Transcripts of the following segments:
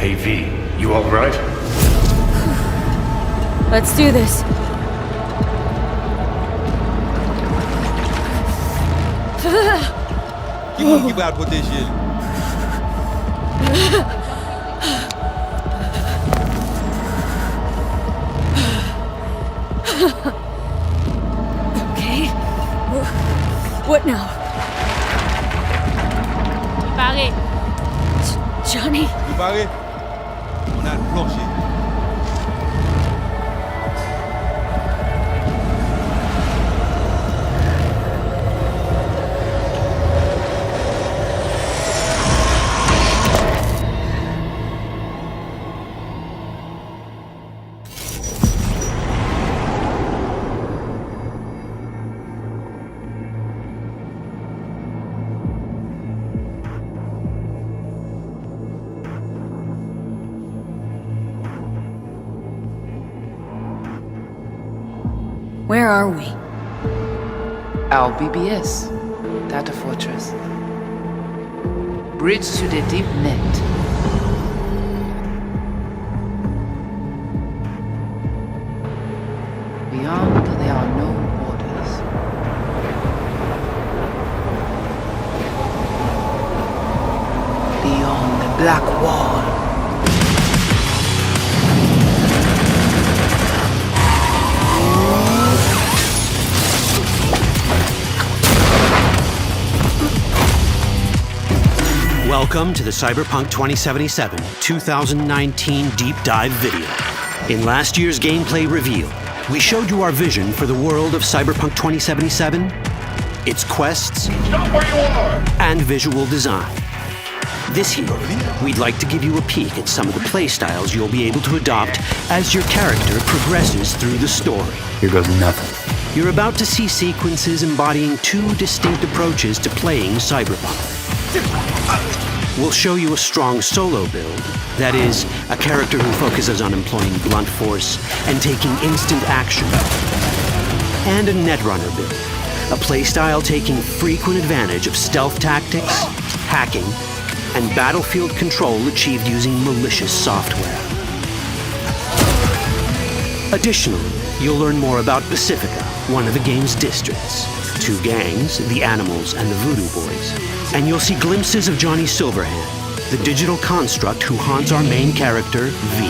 Hey V, you alright? Let's do this. Give out what this is. Okay. What now? Barré. Johnny? You barré? On a le plancher. Where are we? Our BBS, Data Fortress. Bridge to the deep net. Beyond, there are no borders. Beyond the black wall. Welcome to the Cyberpunk 2077 2019 Deep Dive video. In last year's gameplay reveal, we showed you our vision for the world of Cyberpunk 2077, its quests, Stop where you are! and visual design. This year, we'd like to give you a peek at some of the playstyles you'll be able to adopt as your character progresses through the story. Here goes nothing. You're about to see sequences embodying two distinct approaches to playing Cyberpunk. We'll show you a strong solo build, that is, a character who focuses on employing blunt force and taking instant action. And a netrunner build, a playstyle taking frequent advantage of stealth tactics, hacking, and battlefield control achieved using malicious software. Additionally, you'll learn more about Pacifica, one of the game's districts, two gangs, the Animals and the Voodoo Boys, and you'll see glimpses of Johnny Silverhand, the digital construct who haunts our main character, V.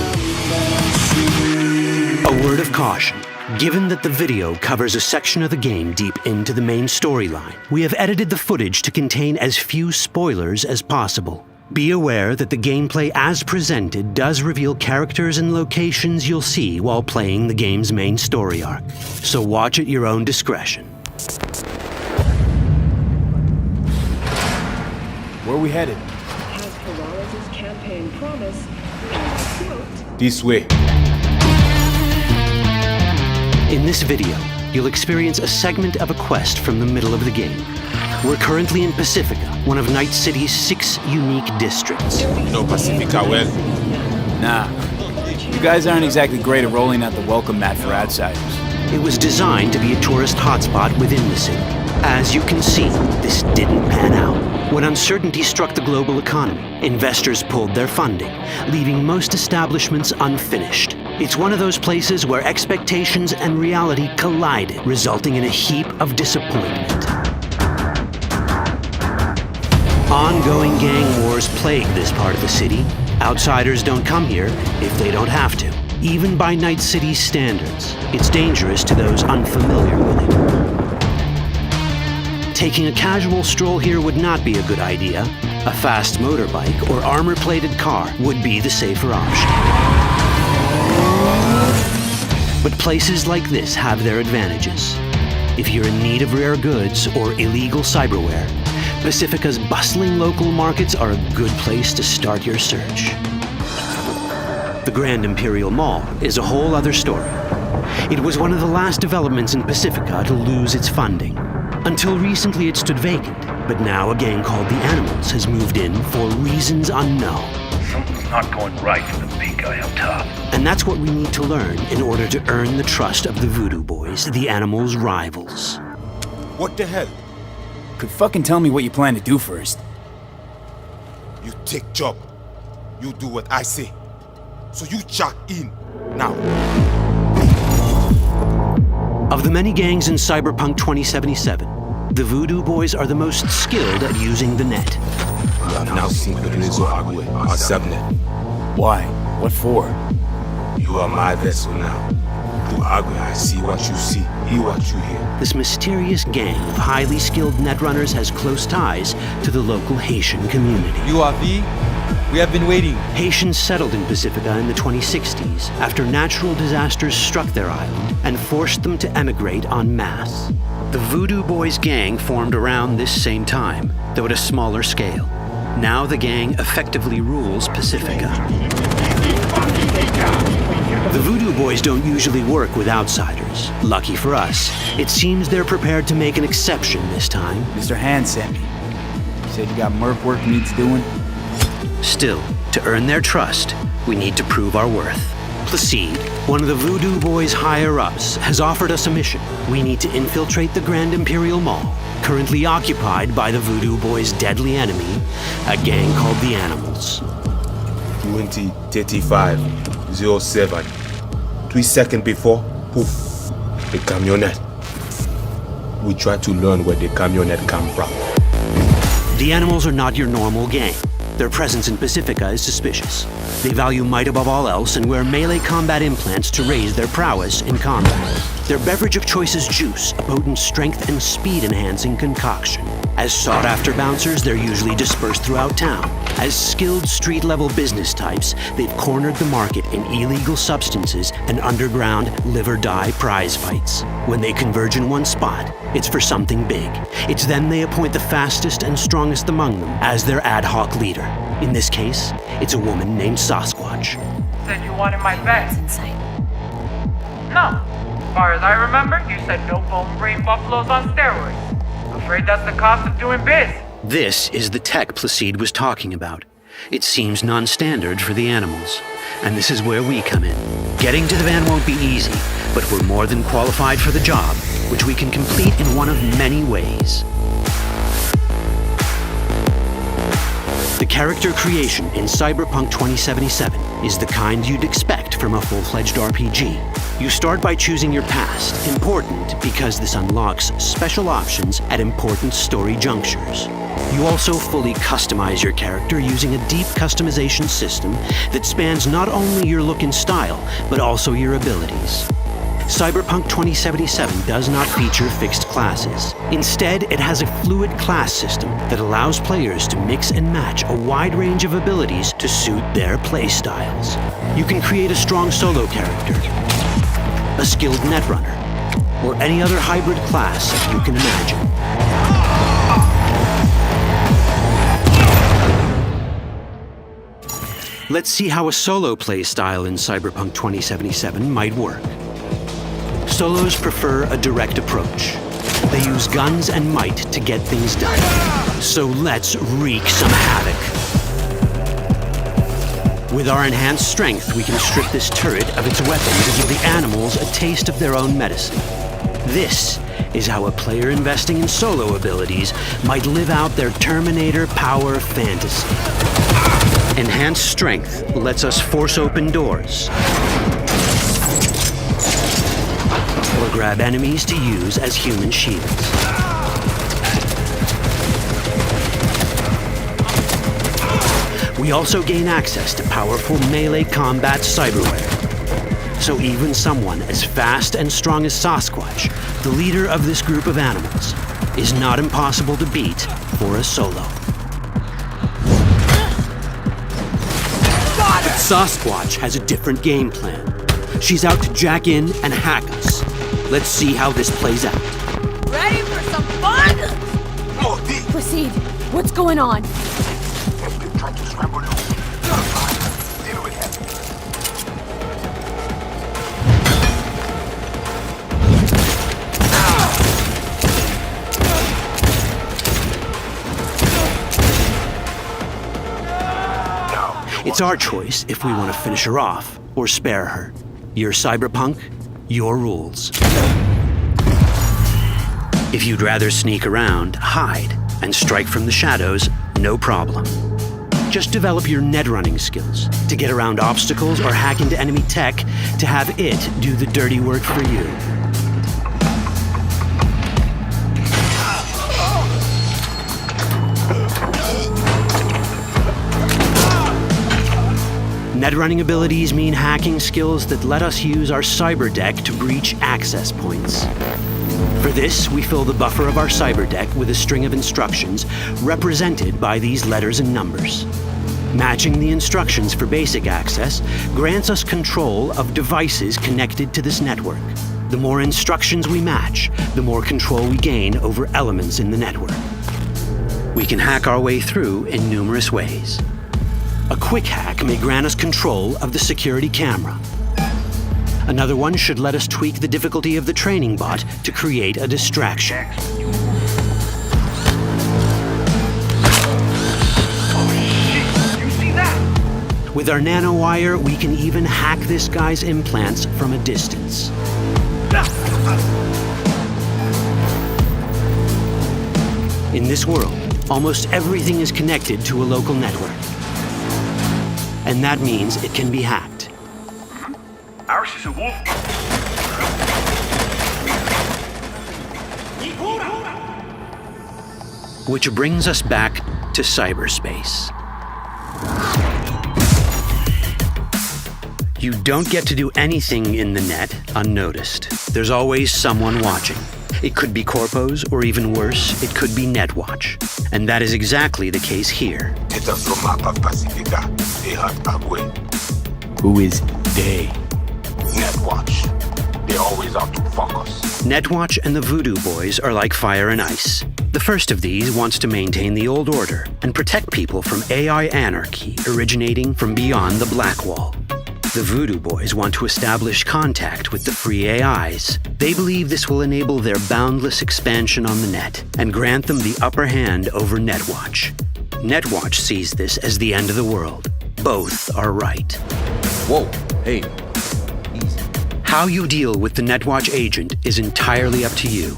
A word of caution. Given that the video covers a section of the game deep into the main storyline, we have edited the footage to contain as few spoilers as possible. Be aware that the gameplay as presented does reveal characters and locations you'll see while playing the game's main story arc, so watch at your own discretion. Where are we headed? As per Wallace's campaign promise, and I quote, This way. In this video, you'll experience a segment of a quest from the middle of the game. We're currently in Pacifica, one of Night City's 6 unique districts. No Pacifica well. Nah. You guys aren't exactly great at rolling out the welcome mat for outsiders. It was designed to be a tourist hotspot within the city. As you can see, this didn't pan out. When uncertainty struck the global economy, investors pulled their funding, leaving most establishments unfinished. It's one of those places where expectations and reality collided, resulting in a heap of disappointment. Ongoing gang wars plague this part of the city. Outsiders don't come here if they don't have to. Even by Night City's standards, it's dangerous to those unfamiliar with it. Taking a casual stroll here would not be a good idea. A fast motorbike or armor-plated car would be the safer option. But places like this have their advantages. If you're in need of rare goods or illegal cyberware, Pacifica's bustling local markets are a good place to start your search. The Grand Imperial Mall is a whole other story. It was one of the last developments in Pacifica to lose its funding. Until recently it stood vacant, but now a gang called the Animals has moved in for reasons unknown. Something's not going right for the big guy up top. And that's what we need to learn in order to earn the trust of the Voodoo Boys, the Animals' rivals. What the hell? Could fucking tell me what you plan to do first. You take job. You do what I say. So you jack in now. Of the many gangs in Cyberpunk 2077, the Voodoo Boys are the most skilled at using the net. You have now seen the Rezo Agwe, our subnet. Why? What for? You are my vessel now. Through Agwe, I see what you see, hear what you hear. This mysterious gang of highly skilled netrunners has close ties to the local Haitian community. You are V? We have been waiting. Haitians settled in Pacifica in the 2060s after natural disasters struck their island and forced them to emigrate en masse. The Voodoo Boys gang formed around this same time, though at a smaller scale. Now the gang effectively rules Pacifica. The Voodoo Boys don't usually work with outsiders. Lucky for us, it seems they're prepared to make an exception this time. Mr. Hand sent me. You said you got merc work needs doing? Still, to earn their trust, we need to prove our worth. Placide, one of the Voodoo Boys' higher-ups, has offered us a mission. We need to infiltrate the Grand Imperial Mall, currently occupied by the Voodoo Boys' deadly enemy, a gang called the Animals. 20:35:07. 3 seconds before, poof, the camionette. We try to learn where the camionette come from. The Animals are not your normal gang. Their presence in Pacifica is suspicious. They value might above all else and wear melee combat implants to raise their prowess in combat. Their beverage of choice is juice, a potent strength and speed-enhancing concoction. As sought-after bouncers, they're usually dispersed throughout town. As skilled street-level business types, they've cornered the market in illegal substances and underground live-or-die prize fights. When they converge in one spot, it's for something big. It's then they appoint the fastest and strongest among them as their ad hoc leader. In this case, it's a woman named Sasquatch. Said you wanted my bed. It's insane. No. As far as I remember, you said no bone brain buffaloes on steroids. Afraid that's the cost of doing biz. This is the tech Placide was talking about. It seems non-standard for the Animals. And this is where we come in. Getting to the van won't be easy, but we're more than qualified for the job, which we can complete in one of many ways. The character creation in Cyberpunk 2077 is the kind you'd expect from a full-fledged RPG. You start by choosing your past, important because this unlocks special options at important story junctures. You also fully customize your character using a deep customization system that spans not only your look and style, but also your abilities. Cyberpunk 2077 does not feature fixed classes. Instead, it has a fluid class system that allows players to mix and match a wide range of abilities to suit their playstyles. You can create a strong solo character, a skilled netrunner, or any other hybrid class you can imagine. Let's see how a solo play style in Cyberpunk 2077 might work. Solos prefer a direct approach. They use guns and might to get things done. So let's wreak some havoc. With our enhanced strength, we can strip this turret of its weapons and give the Animals a taste of their own medicine. This is how a player investing in solo abilities might live out their Terminator power fantasy. Enhanced strength lets us force open doors or grab enemies to use as human shields. We also gain access to powerful melee combat cyberware. So even someone as fast and strong as Sasquatch, the leader of this group of animals, is not impossible to beat for a solo. But Sasquatch has a different game plan. She's out to jack in and hack us. Let's see how this plays out. Ready for some fun? Proceed. What's going on? It's our choice if we want to finish her off or spare her. You're Cyberpunk, your rules. If you'd rather sneak around, hide, and strike from the shadows, no problem. Just develop your net running skills to get around obstacles or hack into enemy tech to have it do the dirty work for you. Net running abilities mean hacking skills that let us use our cyber deck to breach access points. For this, we fill the buffer of our cyber deck with a string of instructions represented by these letters and numbers. Matching the instructions for basic access grants us control of devices connected to this network. The more instructions we match, the more control we gain over elements in the network. We can hack our way through in numerous ways. A quick hack may grant us control of the security camera. Another one should let us tweak the difficulty of the training bot to create a distraction. With our nanowire, we can even hack this guy's implants from a distance. In this world, almost everything is connected to a local network. And that means it can be hacked. Ours is a wolf. Which brings us back to cyberspace. You don't get to do anything in the net unnoticed. There's always someone watching. It could be corpos, or even worse, it could be Netwatch. And that is exactly the case here. Who is they? Netwatch. They're always out to fuck us. Netwatch and the Voodoo Boys are like fire and ice. The first of these wants to maintain the old order and protect people from AI anarchy originating from beyond the Black Wall. The Voodoo Boys want to establish contact with the free AIs. They believe this will enable their boundless expansion on the net and grant them the upper hand over Netwatch. Netwatch sees this as the end of the world. Both are right. Whoa, hey, easy. How you deal with the Netwatch agent is entirely up to you.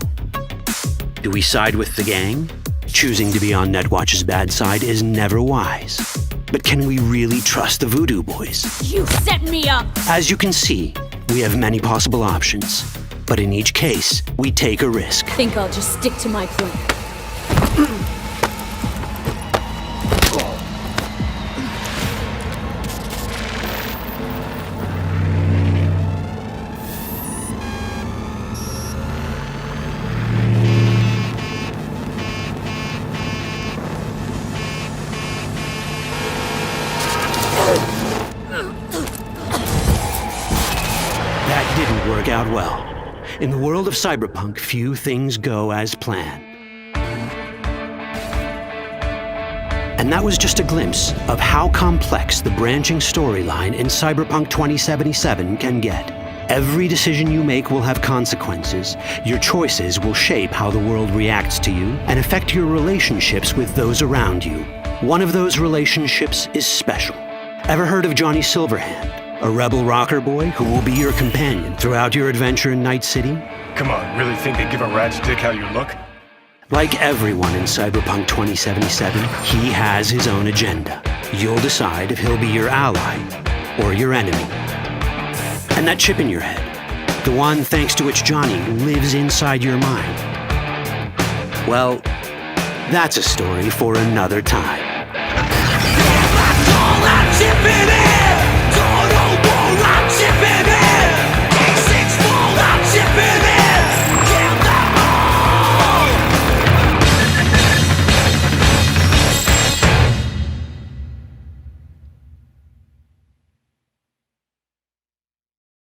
Do we side with the gang? Choosing to be on Netwatch's bad side is never wise. But can we really trust the Voodoo Boys? You set me up! As you can see, we have many possible options. But in each case, we take a risk. Think I'll just stick to my plan. Out well. In the world of Cyberpunk, few things go as planned. And that was just a glimpse of how complex the branching storyline in Cyberpunk 2077 can get. Every decision you make will have consequences. Your choices will shape how the world reacts to you and affect your relationships with those around you. One of those relationships is special. Ever heard of Johnny Silverhand? A rebel rocker boy who will be your companion throughout your adventure in Night City? Come on, really think they give a rat's dick how you look? Like everyone in Cyberpunk 2077, he has his own agenda. You'll decide if he'll be your ally or your enemy. And that chip in your head, the one thanks to which Johnny lives inside your mind, well, that's a story for another time.